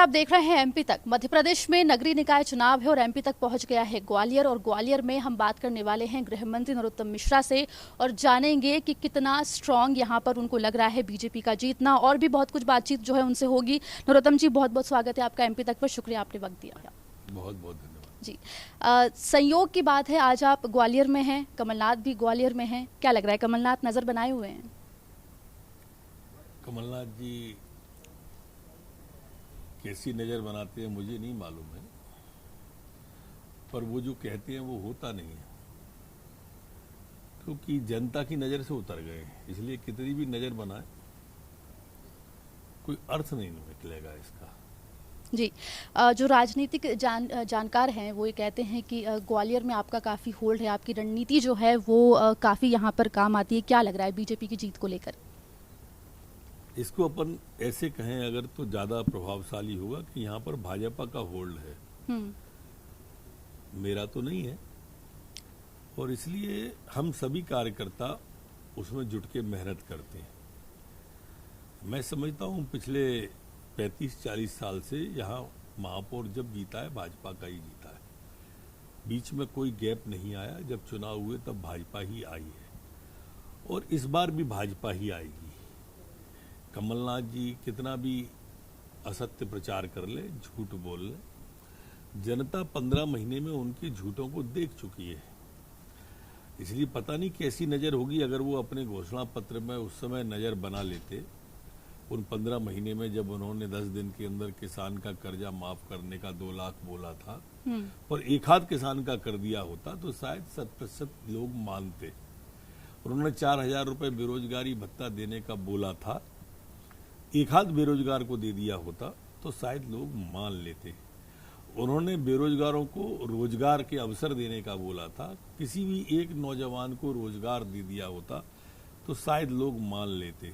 आप देख रहे हैं एमपी तक। मध्य प्रदेश में नगरीय निकाय चुनाव है और एमपी तक पहुंच गया है ग्वालियर, और ग्वालियर में हम बात करने वाले हैं गृह मंत्री नरोत्तम मिश्रा से और जानेंगे कि कितना स्ट्रांग यहां पर उनको लग रहा है बीजेपी का जीतना, और भी बहुत कुछ बातचीत जो है उनसे होगी। नरोत्तम जी, बहुत बहुत स्वागत है आपका एमपी तक पर। शुक्रिया आपने वक्त दिया। बहुत बहुत धन्यवाद जी। संयोग की बात है, आज आप ग्वालियर में हैं, कमलनाथ भी ग्वालियर में हैं। क्या लग रहा है, कमलनाथ नजर बनाए हुए हैं? कमलनाथ जी कैसी नज़र बनाते हैं मुझे नहीं मालूम है, पर वो जो कहते हैं वो होता नहीं है, क्योंकि जनता की नज़र से उतर गए हैं। इसलिए कितनी भी नज़र बनाए कोई अर्थ नहीं निकलेगा इसका। जी। जो राजनीतिक जानकार हैं वो ये कहते हैं कि ग्वालियर में आपका काफ़ी होल्ड है, आपकी रणनीति जो है वो काफ़ी यहाँ पर काम आती है। क्या लग रहा है बीजेपी की जीत को लेकर? इसको अपन ऐसे कहें अगर तो ज़्यादा प्रभावशाली होगा कि यहाँ पर भाजपा का होल्ड है, मेरा तो नहीं है, और इसलिए हम सभी कार्यकर्ता उसमें जुट के मेहनत करते हैं। मैं समझता हूँ पिछले 35-40 साल से यहाँ महापौर जब जीता है भाजपा का ही जीता है, बीच में कोई गैप नहीं आया। जब चुनाव हुए तब भाजपा ही आई है और इस बार भी भाजपा ही आएगी। कमलनाथ जी कितना भी असत्य प्रचार कर ले, झूठ बोल ले, जनता 15 महीने में उनके झूठों को देख चुकी है। इसलिए पता नहीं कैसी नज़र होगी अगर वो अपने घोषणा पत्र में उस समय नज़र बना लेते। उन 15 महीने में जब उन्होंने 10 दिन के अंदर किसान का कर्जा माफ करने का 2 लाख बोला था और एक हाथ किसान का कर दिया होता तो शायद 7% लोग मानते। उन्होंने 4,000 रुपये बेरोजगारी भत्ता देने का बोला था, एक हाथ बेरोजगार को दे दिया होता तो शायद लोग मान लेते। उन्होंने बेरोजगारों को रोजगार के अवसर देने का बोला था, किसी भी एक नौजवान को रोजगार दे दिया होता तो शायद लोग मान लेते।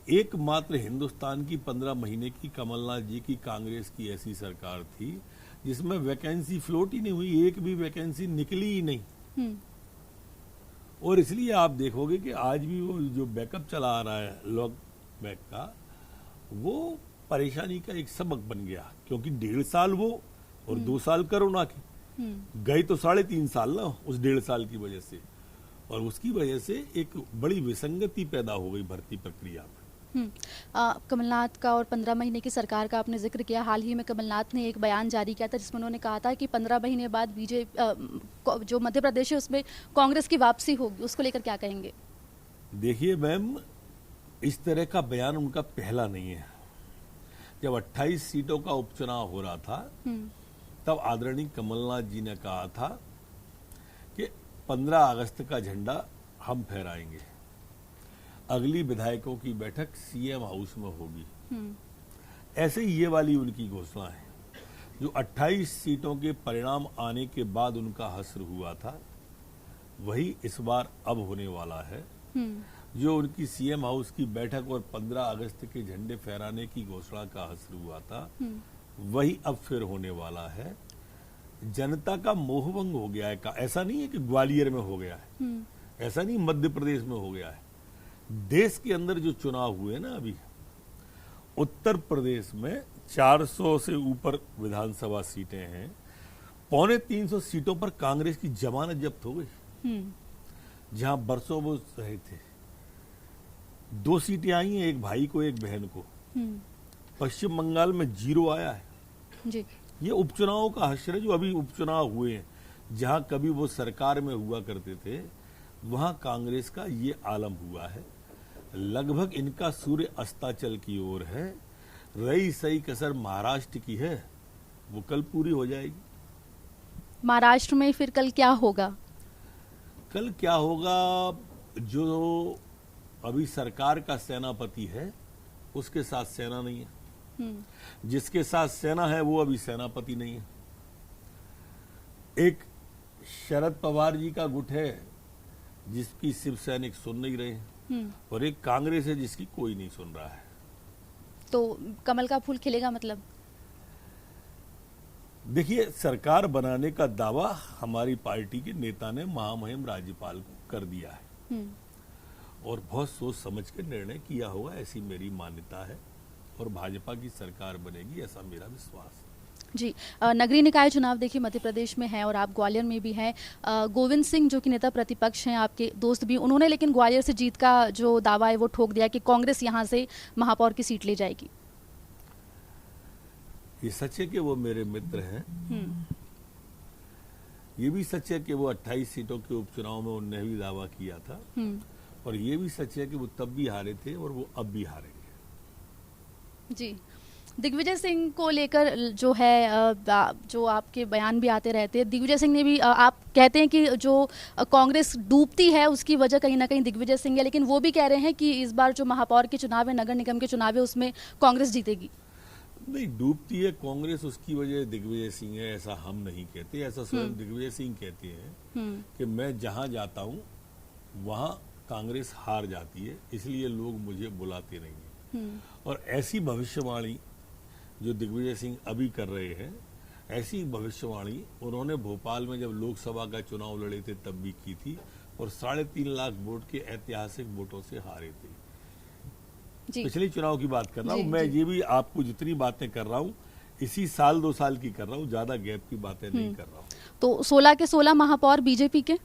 एकमात्र हिंदुस्तान की 15 महीने की कमलनाथ जी की कांग्रेस की ऐसी सरकार थी जिसमें वैकेंसी फ्लोट ही नहीं हुई, एक भी वैकेंसी निकली ही नहीं। और इसलिए आप देखोगे कि आज भी वो जो बैकअप चला आ रहा है लॉक बैक का, वो परेशानी का एक सबक बन गया, क्योंकि 1.5 साल वो और 2 साल कोरोना की गए तो 3.5 साल ना उस 1.5 साल की वजह से, और उसकी वजह से एक बड़ी विसंगति पैदा हो गई भर्ती प्रक्रिया में। कमलनाथ का और 15 महीने की सरकार का आपने जिक्र किया। हाल ही में कमलनाथ ने एक बयान जारी किया था जिसमें उन्होंने कहा था कि 15 महीने बाद बीजेपी जो मध्य प्रदेश है उसमें कांग्रेस की वापसी होगी। उसको लेकर क्या कहेंगे? देखिए मैम, इस तरह का बयान उनका पहला नहीं है। जब 28 सीटों का उपचुनाव हो रहा था तब आदरणीय कमलनाथ जी ने कहा था कि 15 अगस्त का झंडा हम फहराएंगे, अगली विधायकों की बैठक सीएम हाउस में होगी। ऐसे ही ये वाली उनकी घोषणा है। जो 28 सीटों के परिणाम आने के बाद उनका हश्र हुआ था वही इस बार अब होने वाला है। जो उनकी सीएम हाउस की बैठक और 15 अगस्त के झंडे फहराने की घोषणा का हश्र हुआ था वही अब फिर होने वाला है। जनता का मोहभंग हो गया है। ऐसा नहीं है कि ग्वालियर में हो गया है, ऐसा नहीं मध्य प्रदेश में हो गया है। देश के अंदर जो चुनाव हुए ना अभी, उत्तर प्रदेश में 400 से ऊपर विधानसभा सीटें हैं, 250 सीटों पर कांग्रेस की जमानत जब्त हो गई। जहां बरसों वो रहे थे, 2 सीटें आई हैं, एक भाई को एक बहन को। पश्चिम बंगाल में 0 आया है जी। ये उपचुनावों का हश्र है जो अभी उपचुनाव हुए हैं। जहां कभी वो सरकार में हुआ करते थे वहां कांग्रेस का ये आलम हुआ है। लगभग इनका सूर्य अस्ताचल की ओर है। रही सही कसर महाराष्ट्र की है, वो कल पूरी हो जाएगी। महाराष्ट्र में फिर कल क्या होगा? कल क्या होगा, जो अभी सरकार का सेनापति है उसके साथ सेना नहीं है, जिसके साथ सेना है वो अभी सेनापति नहीं है। एक शरद पवार जी का गुट है जिसकी शिव सैनिक सुन नहीं रहे हैं, और एक कांग्रेस है जिसकी कोई नहीं सुन रहा है। तो कमल का फूल खिलेगा मतलब? देखिए, सरकार बनाने का दावा हमारी पार्टी के नेता ने महामहिम राज्यपाल को कर दिया है और बहुत सोच समझ के निर्णय किया होगा, ऐसी मेरी मान्यता है। और भाजपा की सरकार बनेगी, ऐसा मेरा विश्वास है। जी, नगरीय निकाय चुनाव देखिए मध्य प्रदेश में है और आप ग्वालियर में भी हैं। गोविंद सिंह जो कि नेता प्रतिपक्ष हैं, आपके दोस्त भी, उन्होंने लेकिन ग्वालियर से जीत का जो दावा है वो ठोक दिया कि कांग्रेस यहां से महापौर की सीट ले जाएगी। ये सच है कि वो मेरे मित्र हैं, ये भी सच है कि वो 28 सीटों के उपचुनाव में उन्होंने भी दावा किया था, और ये भी सच है कि वो तब भी हारे थे और वो अब भी हारेंगे। जी, दिग्विजय सिंह को लेकर जो है जो आपके बयान भी आते रहते हैं, दिग्विजय सिंह ने भी आप कहते हैं कि जो कांग्रेस डूबती है उसकी वजह कहीं ना कहीं दिग्विजय सिंह है, लेकिन वो भी कह रहे हैं कि इस बार जो महापौर के चुनाव है, नगर निगम के चुनाव है, उसमें कांग्रेस जीतेगी। नहीं, डूबती है कांग्रेस उसकी वजह दिग्विजय सिंह है, ऐसा हम नहीं कहते, ऐसा स्वयं दिग्विजय सिंह कहते हैं कि मैं जहां जाता हूं वहां कांग्रेस हार जाती है, इसलिए लोग मुझे बुलाते नहीं है। और ऐसी भविष्यवाणी जो दिग्विजय सिंह अभी कर रहे हैं, ऐसी भविष्यवाणी उन्होंने भोपाल में जब लोकसभा का चुनाव लड़े थे तब भी की थी, और 3.5 लाख वोट के ऐतिहासिक वोटों से हारे थे। पिछले चुनाव की बात कर रहा हूँ मैं, ये भी आपको जितनी बातें कर रहा हूँ इसी साल 2 साल की कर रहा हूँ, ज्यादा गैप की बातें नहीं कर रहा हूँ। तो 16 के 16 महापौर बीजेपी के?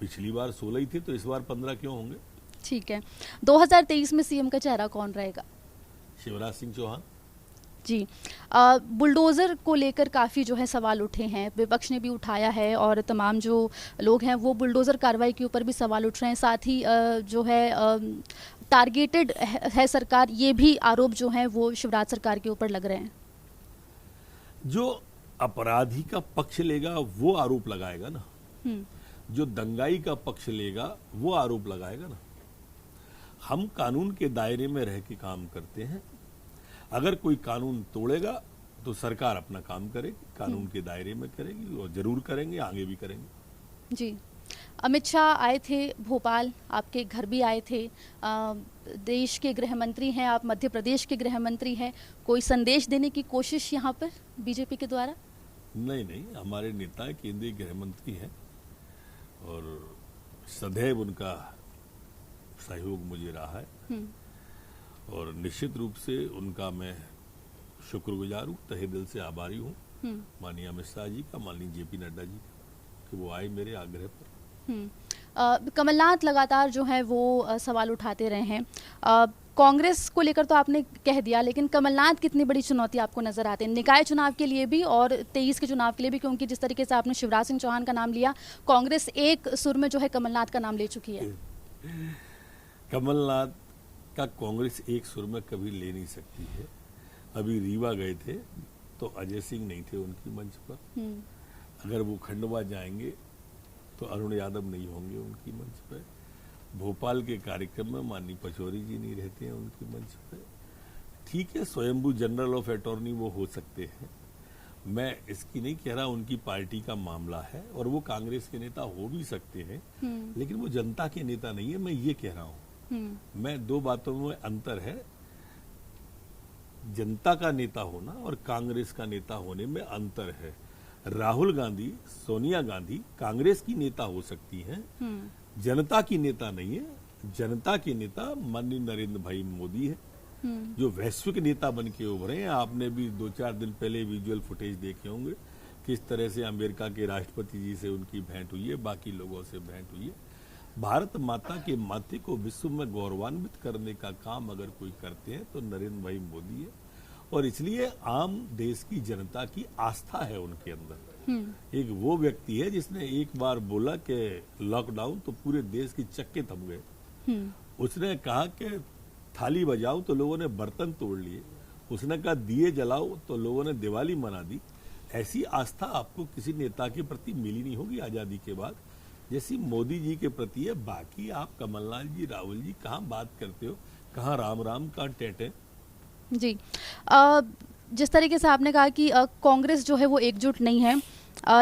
पिछली बार 16 ही थे, तो इस बार 15 क्यों होंगे? ठीक है। 2023 में सीएम का चेहरा कौन रहेगा? शिवराज सिंह चौहान जी। बुलडोज़र को लेकर काफ़ी जो है सवाल उठे हैं, विपक्ष ने भी उठाया है और तमाम जो लोग हैं वो बुलडोज़र कार्रवाई के ऊपर भी सवाल उठ रहे हैं। साथ ही जो है टारगेटेड है सरकार, ये भी आरोप जो हैं वो शिवराज सरकार के ऊपर लग रहे हैं। जो अपराधी का पक्ष लेगा वो आरोप लगाएगा ना, जो दंगाई का पक्ष लेगा वो आरोप लगाएगा ना। हम कानून के दायरे में रह के काम करते हैं, अगर कोई कानून तोड़ेगा तो सरकार अपना काम करेगी, कानून के दायरे में करेगी, और जरूर करेंगे, आगे भी करेंगे। जी, अमित शाह आए थे भोपाल, आपके घर भी आए थे, देश के गृह मंत्री हैं आप, मध्य प्रदेश के गृह मंत्री हैं, कोई संदेश देने की कोशिश यहाँ पर बीजेपी के द्वारा? नहीं, हमारे नेता केंद्रीय गृह मंत्री हैं और सदैव उनका सहयोग मुझे रहा है, और निश्चित रूप से उनका मैं शुक्रगुजार हूँ, तहे दिल से आभारी हूँ माननीय अमित शाह जी का, माननीय जेपी नड्डा जी का, कि वो आए मेरे आग्रह पर। कमलनाथ लगातार जो है वो सवाल उठाते रहे हैं, कांग्रेस को लेकर तो आपने कह दिया, लेकिन कमलनाथ कितनी बड़ी चुनौती आपको नजर आते हैं निकाय चुनाव के लिए भी और 23 के चुनाव के लिए भी? क्योंकि जिस तरीके से आपने शिवराज सिंह चौहान का नाम लिया, कांग्रेस एक सुर में जो है कमलनाथ का नाम ले चुकी है। कमलनाथ का कांग्रेस एक सुर में कभी ले नहीं सकती है। अभी रीवा गए थे तो अजय सिंह नहीं थे उनकी मंच पर, अगर वो खंडवा जाएंगे तो अरुण यादव नहीं होंगे उनकी मंच पर, भोपाल के कार्यक्रम में माननीय पचौरी जी नहीं रहते हैं उनकी मंच पर। ठीक है, स्वयंभू जनरल ऑफ अटॉर्नी वो हो सकते हैं, मैं इसकी नहीं कह रहा, उनकी पार्टी का मामला है और वो कांग्रेस के नेता हो भी सकते हैं, लेकिन वो जनता के नेता नहीं है, मैं ये कह रहा हूँ। मैं 2 बातों में अंतर है, जनता का नेता होना और कांग्रेस का नेता होने में अंतर है। राहुल गांधी, सोनिया गांधी कांग्रेस की नेता हो सकती हैं, जनता की नेता नहीं है। जनता के नेता माननीय नरेंद्र भाई मोदी है, जो वैश्विक नेता बन के उभरे हैं। आपने भी 2-4 दिन पहले विजुअल फुटेज देखे होंगे किस तरह से अमेरिका के राष्ट्रपति जी से उनकी भेंट हुई है, बाकी लोगों से भेंट हुई है। भारत माता के माथे को विश्व में गौरवान्वित करने का काम अगर कोई करते हैं तो नरेंद्र भाई मोदी है, और इसलिए आम देश की जनता की आस्था है उनके अंदर। एक वो व्यक्ति है जिसने एक बार बोला कि लॉकडाउन तो पूरे देश के चक्के थम गए, उसने कहा कि थाली बजाओ तो लोगों ने बर्तन तोड़ लिए, उसने कहा दिए जलाओ तो लोगों ने दिवाली मना दी। ऐसी आस्था आपको किसी नेता के प्रति मिली नहीं होगी आजादी के बाद जैसी मोदी जी के प्रति है। बाकी आप कमलनाथ जी, राहुल जी कहाँ बात करते हो, कहाँ राम राम, कहाँ टेटे। जी, जिस तरीके से आपने कहा कि कांग्रेस जो है वो एकजुट नहीं है,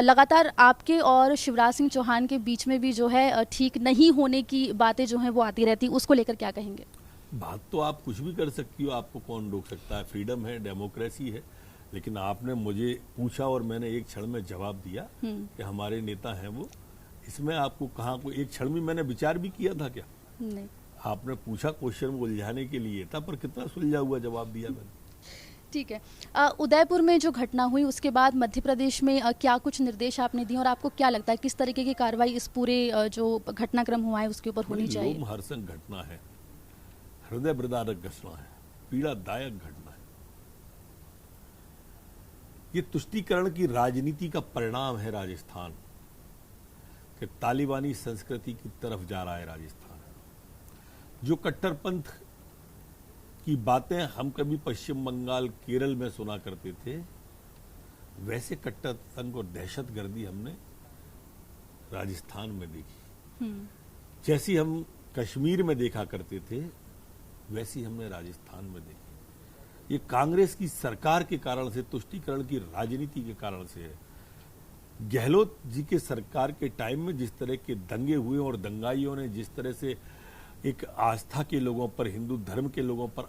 लगातार आपके और शिवराज सिंह चौहान के बीच में भी जो है ठीक नहीं होने की बातें जो हैं वो आती रहती, उसको लेकर क्या कहेंगे? बात तो आप कुछ भी कर सकती हो, आपको कौन रोक सकता है, फ्रीडम है, डेमोक्रेसी है। लेकिन आपने मुझे पूछा और मैंने एक क्षण में जवाब दिया कि हमारे नेता हैं वो, इसमें आपको कहाँ कोई एक क्षण में मैंने विचार भी किया था क्या? नहीं। आपने पूछा क्वेश्चन उलझाने के लिए था, पर कितना सुलझा हुआ जवाब दिया मैंने। ठीक है, उदयपुर में जो घटना हुई उसके बाद मध्य प्रदेश में क्या कुछ निर्देश आपने दिए और आपको क्या लगता है किस तरीके की कार्रवाई इस पूरे जो घटनाक्रम हुआ है उसके ऊपर होनी चाहिए? लोमहर्षक घटना है, हृदय विदारक घटना है, पीड़ादायक घटना है। ये तुष्टीकरण की राजनीति का परिणाम है राजस्थान, कि तालिबानी संस्कृति की तरफ जा रहा है राजस्थान। जो कट्टरपंथ की बातें हम कभी पश्चिम बंगाल, केरल में सुना करते थे, वैसे कट्टरतंत्र और दहशतगर्दी हमने राजस्थान में देखी। जैसी हम कश्मीर में देखा करते थे, वैसी हमने राजस्थान में देखी। ये कांग्रेस की सरकार के कारण से, तुष्टीकरण की राजनीति के कारण से है। गहलोत जी के सरकार के टाइम में जिस तरह के दंगे हुए और दंगाइयों ने जिस तरह से एक आस्था के लोगों पर, हिंदू धर्म के लोगों पर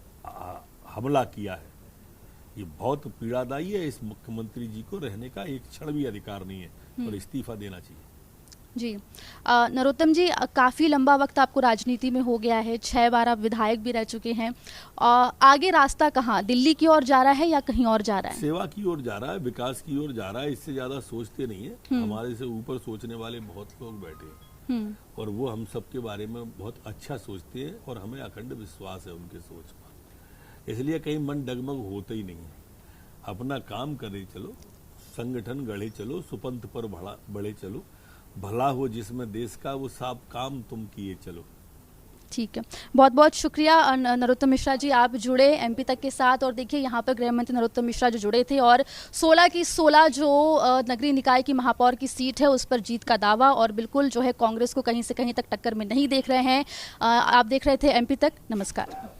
हमला किया है, ये बहुत पीड़ादायी है। इस मुख्यमंत्री जी को रहने का एक क्षण भी अधिकार नहीं है और इस्तीफा देना चाहिए। जी, नरोत्तम जी, काफ़ी लंबा वक्त आपको राजनीति में हो गया है, 6 बार आप विधायक भी रह चुके हैं। आगे रास्ता कहाँ, दिल्ली की ओर जा रहा है या कहीं और जा रहा है? सेवा की ओर जा रहा है, विकास की ओर जा रहा है। इससे ज्यादा सोचते नहीं है। हमारे से ऊपर सोचने वाले बहुत लोग बैठे हैं और वो हम सबके बारे में बहुत अच्छा सोचते हैं और हमें अखंड विश्वास है उनके सोच पर। इसलिए कहीं मन डगमग होता ही नहीं है। अपना काम करे चलो, संगठन गढ़े चलो, सुपंथ पर बढ़े चलो, भला हो जिसमें देश का वो सब काम तुम किए चलो। ठीक है, बहुत बहुत शुक्रिया नरोत्तम मिश्रा जी, आप जुड़े एमपी तक के साथ। और देखिए यहाँ पर गृह मंत्री नरोत्तम मिश्रा जो जुड़े थे और 16 की 16 जो नगरीय निकाय की महापौर की सीट है उस पर जीत का दावा, और बिल्कुल जो है कांग्रेस को कहीं से कहीं तक टक्कर में नहीं देख रहे हैं। आप देख रहे थे एमपी तक। नमस्कार।